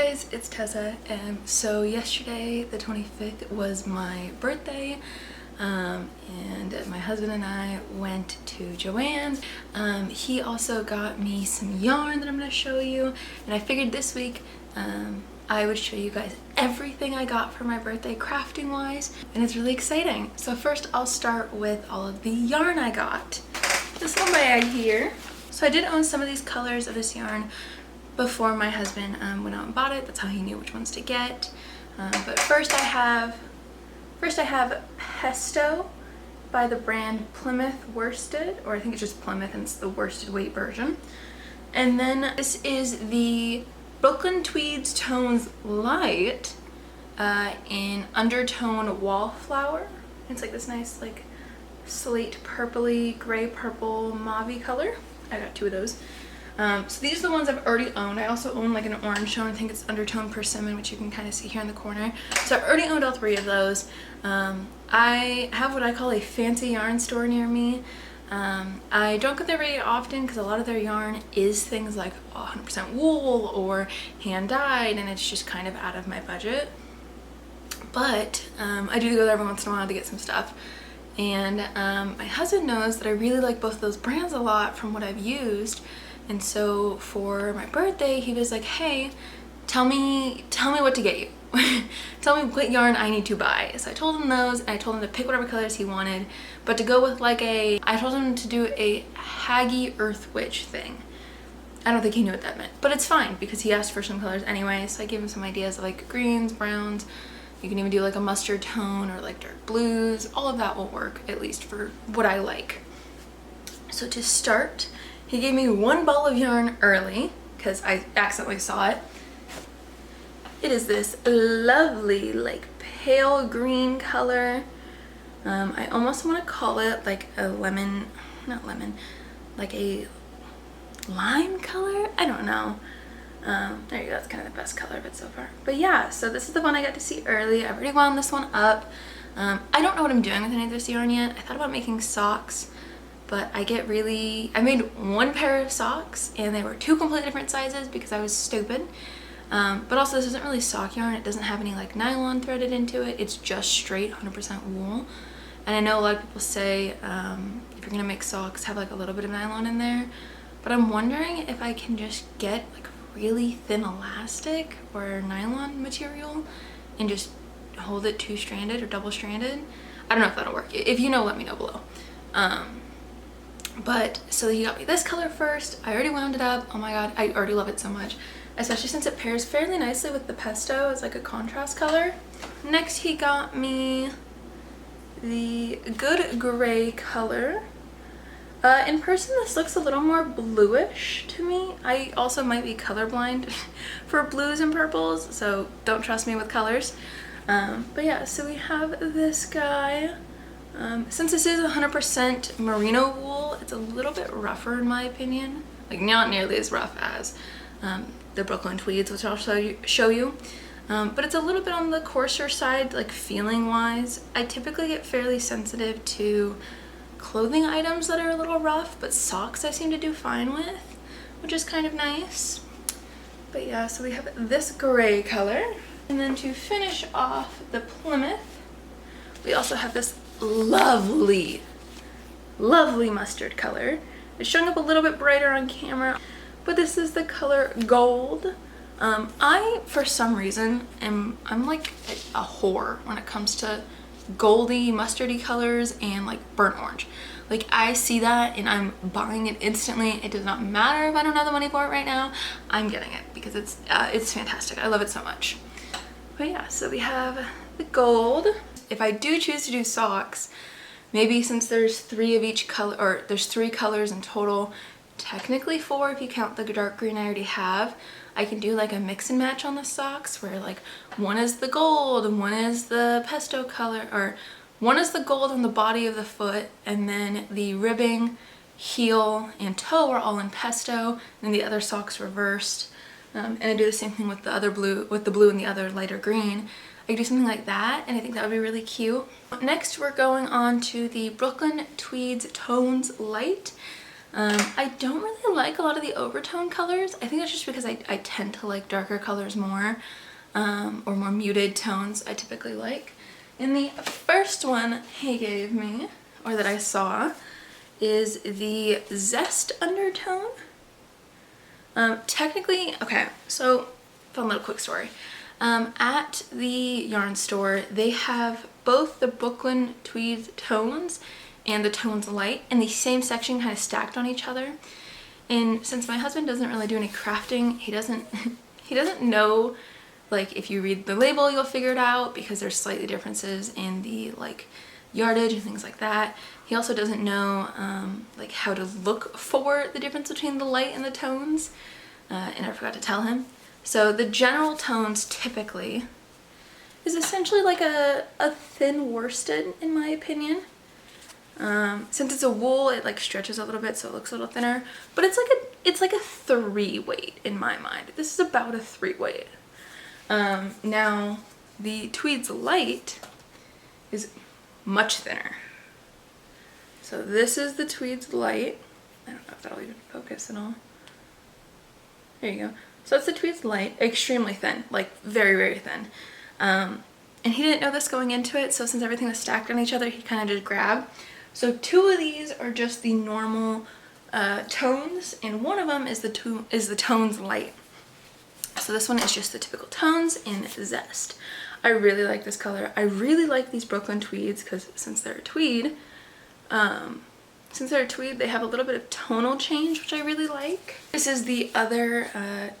guys, it's Tessa, and so yesterday the 25th was my birthday, and my husband and I went to Joann's. He also got me some yarn that I'm going to show you, and I figured this week I would show you guys everything I got for my birthday crafting wise, and it's really exciting. So first I'll start with all of the yarn I got. This little bag here. So I did own some of these colors of this yarn before my husband went out and bought it. That's how he knew which ones to get. But first I have Pesto by the brand Plymouth Worsted, or I think it's just Plymouth and it's the worsted weight version. And then this is the Brooklyn Tweeds Tones Light in undertone wallflower. It's like this nice like slate purpley, gray purple, mauve color. I got two of those. So these are the ones I've already owned. I also own like an orange tone. I think it's undertone persimmon, which you can kind of see here in the corner. So I've already owned all three of those. I have what I call a fancy yarn store near me. I don't go there very often because a lot of their yarn is things like 100% wool or hand dyed, and it's just kind of out of my budget. But I do go there every once in a while to get some stuff. And my husband knows that I really like both of those brands a lot from what I've used. And so for my birthday, he was like, hey, tell me what to get you. Tell me what yarn I need to buy. So I told him those, and I told him to pick whatever colors he wanted, but to go with like I told him to do a Haggy Earth Witch thing. I don't think he knew what that meant, but it's fine because he asked for some colors anyway. So I gave him some ideas of like greens, browns. You can even do like a mustard tone or like dark blues. All of that will work, at least for what I like. So to start, he gave me one ball of yarn early because I accidentally saw it. It is this lovely like pale green color. I almost want to call it like a lemon, not lemon, like a lime color. I don't know. There you go, that's kind of the best color of it so far. But yeah, so this is the one I got to see early. I've already wound this one up. I don't know what I'm doing with any of this yarn yet. I thought about making socks, but I made one pair of socks and they were two completely different sizes because I was stupid. But also this isn't really sock yarn. It doesn't have any like nylon threaded into it. It's just straight 100% wool. And I know a lot of people say if you're gonna make socks, have like a little bit of nylon in there. But I'm wondering if I can just get like really thin elastic or nylon material and just hold it two-stranded or double-stranded. I don't know if that'll work. If you know, let me know below. But so he got me this color first. I already wound it up. Oh my god, I already love it so much, especially since it pairs fairly nicely with the pesto. It's like a contrast color. Next he got me the Good Gray color. In person this looks a little more bluish to me. I also might be colorblind for blues and purples, so don't trust me with colors. But yeah, so we have this guy. Since this is 100% merino wool, it's a little bit rougher in my opinion. Like not nearly as rough as the Brooklyn Tweeds, which I'll show you. But it's a little bit on the coarser side, like feeling wise. I typically get fairly sensitive to clothing items that are a little rough, but socks I seem to do fine with, which is kind of nice. But yeah, so we have this gray color. And then to finish off the Plymouth, we also have this lovely mustard color. It's showing up a little bit brighter on camera, but this is the color Gold. I, for some reason, I'm like a whore when it comes to goldy, mustardy colors and like burnt orange. Like I see that and I'm buying it instantly. It does not matter if I don't have the money for it right now. I'm getting it because it's fantastic. I love it so much. But yeah, so we have the gold. If I do choose to do socks, maybe since there's three of each color, or there's three colors in total, technically four if you count the dark green I already have, I can do like a mix and match on the socks where like one is the gold and one is the pesto color, or one is the gold on the body of the foot and then the ribbing, heel, and toe are all in pesto, and the other socks reversed. And I do the same thing with the other blue, with the blue and the other lighter green. I could do something like that, and I think that would be really cute. Next we're going on to the Brooklyn Tweeds Tones Light. I don't really like a lot of the overtone colors. I think that's just because I tend to like darker colors more, or more muted tones I typically like. And the first one he gave me, or that I saw, is the Zest undertone. Technically, okay, so fun little quick story. At the yarn store, they have both the Brooklyn Tweed tones and the tones light in the same section, kind of stacked on each other. And since my husband doesn't really do any crafting, he doesn't know, like, if you read the label you'll figure it out, because there's slightly differences in the like yardage and things like that. He also doesn't know like how to look for the difference between the light and the tones, and I forgot to tell him. So the general tones typically is essentially like a thin worsted, in my opinion. Since it's a wool, it like stretches a little bit, so it looks a little thinner, but it's like a 3 weight in my mind. This is about a 3 weight. Now the Tweed's light is much thinner. So this is the Tweed's light. I don't know if that'll even focus at all. There you go. So that's the Tweed's light, extremely thin, like very, very thin. And he didn't know this going into it, so since everything was stacked on each other, he kind of just grabbed. So 2 of these are just the normal tones, and one of them is the tones light. So this one is just the typical tones in Zest. I really like this color. I really like these Brooklyn Tweeds because since they're a tweed, they have a little bit of tonal change, which I really like. This is the other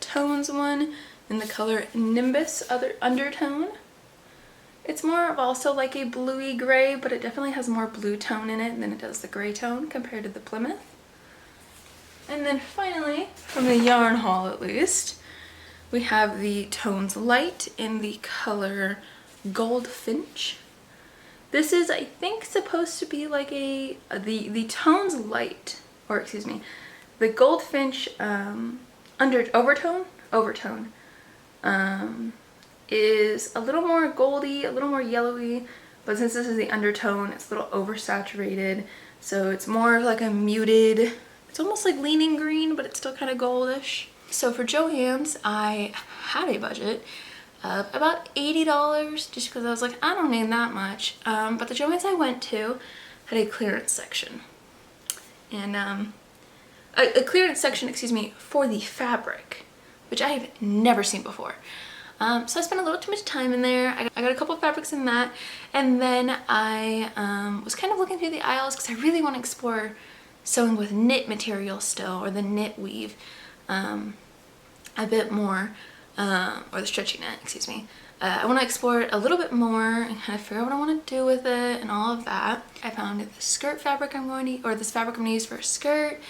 tones one in the color Nimbus undertone. It's more of also like a bluey gray, but it definitely has more blue tone in it than it does the gray tone compared to the Plymouth. And then finally, from the yarn haul at least, we have the tones light in the color Goldfinch. This is, I think, supposed to be like the tones light, or excuse me, the Goldfinch overtone is a little more goldy, a little more yellowy, but since this is the undertone, it's a little oversaturated, so it's more like a muted, it's almost like leaning green, but it's still kind of goldish. So for Joann's, I had a budget of about $80 just because I was like, I don't need that much. But the Joann's I went to had a clearance section. And a clearance section, excuse me, for the fabric, which I have never seen before. So I spent a little too much time in there. I got a couple of fabrics in that. And then I was kind of looking through the aisles because I really want to explore sewing with knit material still, or the knit weave. A bit more, or the stretchy knit, excuse me. I want to explore it a little bit more and kind of figure out what I want to do with it and all of that. I found the skirt fabric this fabric I'm going to use for a skirt.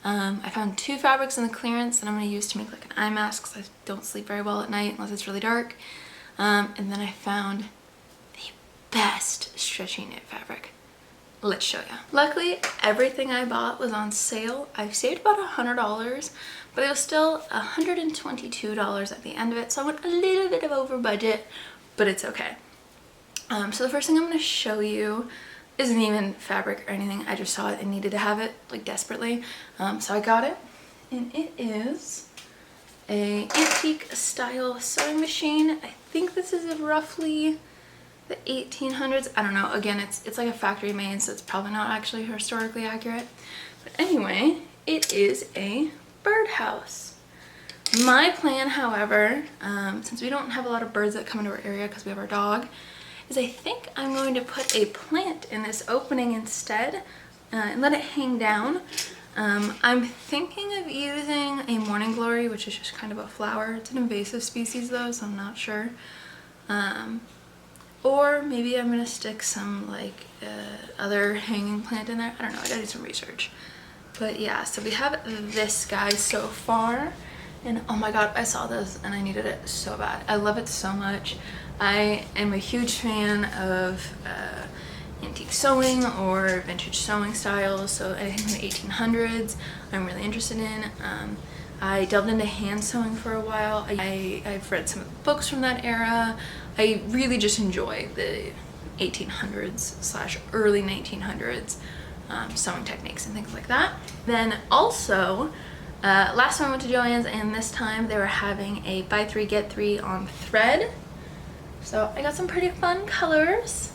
I found 2 fabrics in the clearance that I'm going to use to make like an eye mask because I don't sleep very well at night unless it's really dark. And then I found the best stretchy knit fabric. Let's show you. Luckily, everything I bought was on sale. I saved about $100, but it was still $122 at the end of it, so I went a little bit of over budget, but it's okay. So the first thing I'm going to show you isn't even fabric or anything. I just saw it and needed to have it, like, desperately. So I got it, and it is a antique style sewing machine. I think this is roughly the 1800s. I don't know. Again, it's like a factory made, so it's probably not actually historically accurate. But anyway, it is a birdhouse. My plan, however, since we don't have a lot of birds that come into our area because we have our dog, is I think I'm going to put a plant in this opening instead and let it hang down. I'm thinking of using a morning glory, which is just kind of a flower. It's an invasive species though, so I'm not sure. Or maybe I'm gonna stick some like other hanging plant in there. I don't know, I gotta do some research. But yeah, so we have this guy so far, and oh my god, I saw this and I needed it so bad. I love it so much. I am a huge fan of antique sewing or vintage sewing styles, so anything from the 1800s I'm really interested in. I delved into hand sewing for a while. I've read some of the books from that era. I really just enjoy the 1800s / early 1900s sewing techniques and things like that. Then also, last time I went to Joann's, and this time they were having a buy 3 get 3 on thread. So I got some pretty fun colors.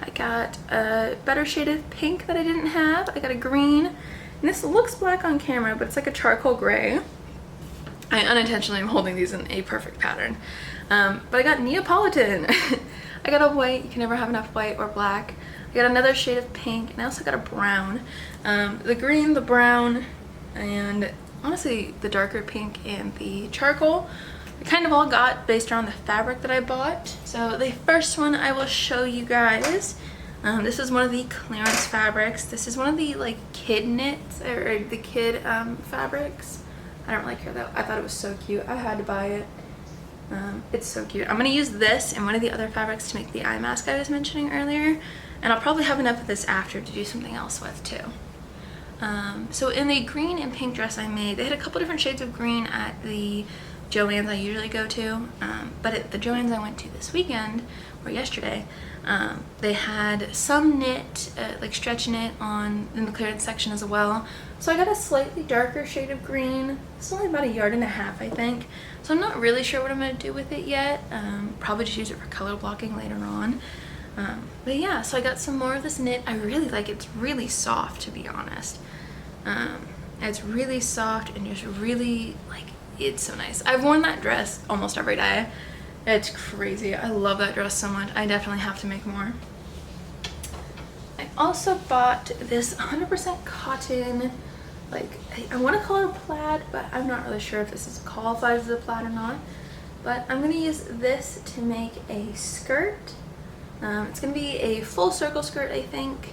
I got a better shade of pink that I didn't have. I got a green, and this looks black on camera, but it's like a charcoal gray. I unintentionally am holding these in a perfect pattern. But I got Neapolitan. I got a white. You can never have enough white or black. I got another shade of pink, and I also got a brown. The green, the brown, and honestly the darker pink and the charcoal, I kind of all got based around the fabric that I bought. So the first one I will show you guys. This is one of the clearance fabrics. This is one of the like kid knits, or the kid fabrics. I don't really care though. I thought it was so cute. I had to buy it. It's so cute. I'm going to use this and one of the other fabrics to make the eye mask I was mentioning earlier. And I'll probably have enough of this after to do something else with too. So in the green and pink dress I made, they had a couple different shades of green at the Joann's I usually go to. But at the Joann's I went to this weekend, or yesterday, they had some knit, like stretch knit in the clearance section as well. So I got a slightly darker shade of green. It's only about 1.5 yards, I think. So I'm not really sure what I'm going to do with it yet. Probably just use it for color blocking later on. But yeah, so I got some more of this knit. I really like it. It's really soft, to be honest. It's really soft and just really, like, it's so nice. I've worn that dress almost every day. It's crazy. I love that dress so much. I definitely have to make more. I also bought this 100% cotton, like, I want to call it a plaid, but I'm not really sure if this is qualified as a plaid or not. But I'm going to use this to make a skirt. It's going to be a full circle skirt, I think.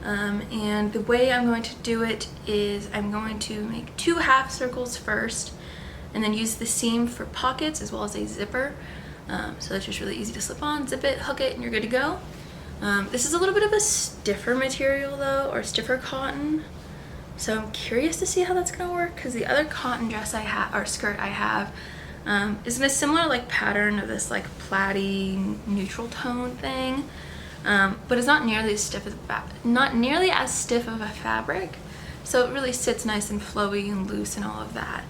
And the way I'm going to do it is I'm going to make 2 half circles first, and then use the seam for pockets as well as a zipper. So that's just really easy to slip on, zip it, hook it, and you're good to go. This is a little bit of a stiffer material though, or stiffer cotton. So I'm curious to see how that's gonna work, because the other cotton dress I have, or skirt I have, is in a similar like pattern of this like plaid-y neutral tone thing. But it's not nearly as stiff of a fabric. So it really sits nice and flowy and loose and all of that.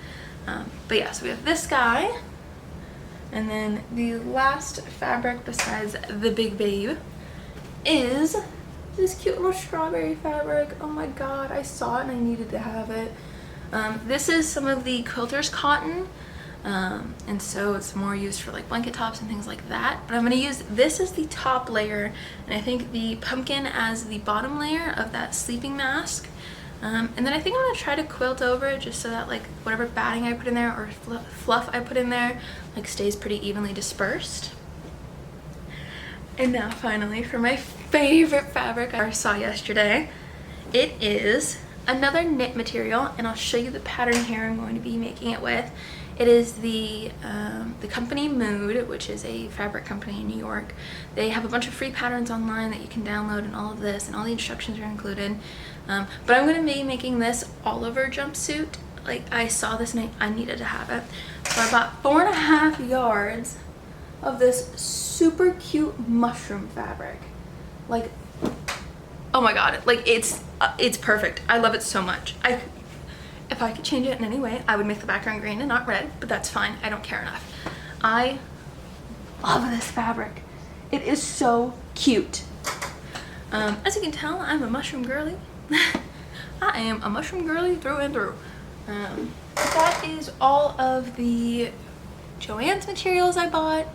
But yeah, so we have this guy. And then the last fabric besides the big babe is this cute little strawberry fabric. Oh my god, I saw it and I needed to have it. This is some of the quilter's cotton, and so it's more used for like blanket tops and things like that. But I'm going to use this as the top layer, and I think the pumpkin as the bottom layer of that sleeping mask. And then I think I'm going to try to quilt over it just so that like whatever batting I put in there or fluff I put in there like stays pretty evenly dispersed. And now finally for my favorite fabric I saw yesterday. It is another knit material, and I'll show you the pattern here I'm going to be making it with. It is the company Mood, which is a fabric company in New York. They have a bunch of free patterns online that you can download, and all of this, and all the instructions are included. But I'm going to be making this all over jumpsuit. Like, I saw this and I needed to have it. So I bought 4.5 yards of this super cute mushroom fabric. Like, oh my god, like it's perfect. I love it so much. If I could change it in any way, I would make the background green and not red, but that's fine. I don't care enough. I love this fabric. It is so cute. As you can tell, I'm a mushroom girly. I am a mushroom girly through and through. That is all of the Joann's materials I bought,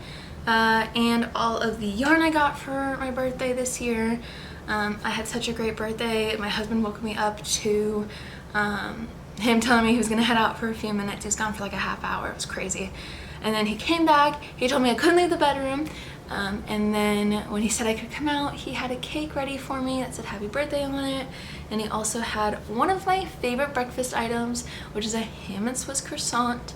and all of the yarn I got for my birthday this year. I had such a great birthday. My husband woke me up to him telling me he was gonna head out for a few minutes. He was gone for like a half hour. It was crazy. And then he came back, he told me I couldn't leave the bedroom, and then when he said I could come out, he had a cake ready for me that said happy birthday on it, and he also had one of my favorite breakfast items, which is a ham and Swiss croissant,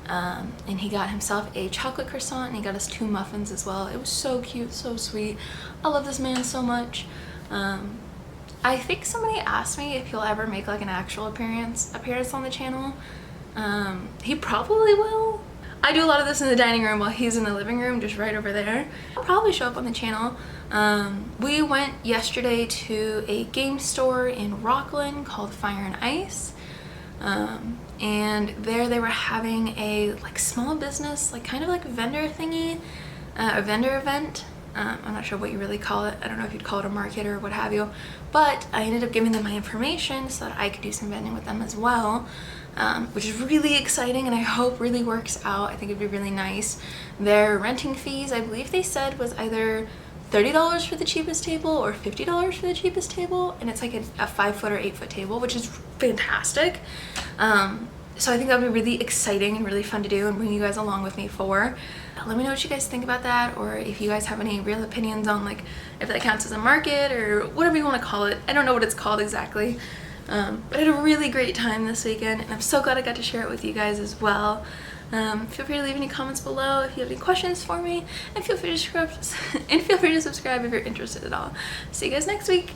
and he got himself a chocolate croissant, and he got us 2 muffins as well. It was so cute, so sweet. I love this man so much. I think somebody asked me if he'll ever make like an actual appearance on the channel. He probably will. I do a lot of this in the dining room while he's in the living room, just right over there. I'll probably show up on the channel. We went yesterday to a game store in Rockland called Fire and Ice. And there they were having a like small business, like kind of like vendor thingy, a vendor event. I'm not sure what you really call it. I don't know if you'd call it a market or what have you, but I ended up giving them my information so that I could do some vending with them as well, which is really exciting and I hope really works out. I think it'd be really nice. Their renting fees, I believe they said, was either $30 for the cheapest table or $50 for the cheapest table, and it's like a 5-foot or 8-foot table, which is fantastic. So I think that would be really exciting and really fun to do and bring you guys along with me for. Let me know what you guys think about that, or if you guys have any real opinions on like if that counts as a market or whatever you want to call it. I don't know what it's called exactly, but I had a really great time this weekend and I'm so glad I got to share it with you guys as well. Feel free to leave any comments below if you have any questions for me, and feel free to subscribe if you're interested at all. See you guys next week.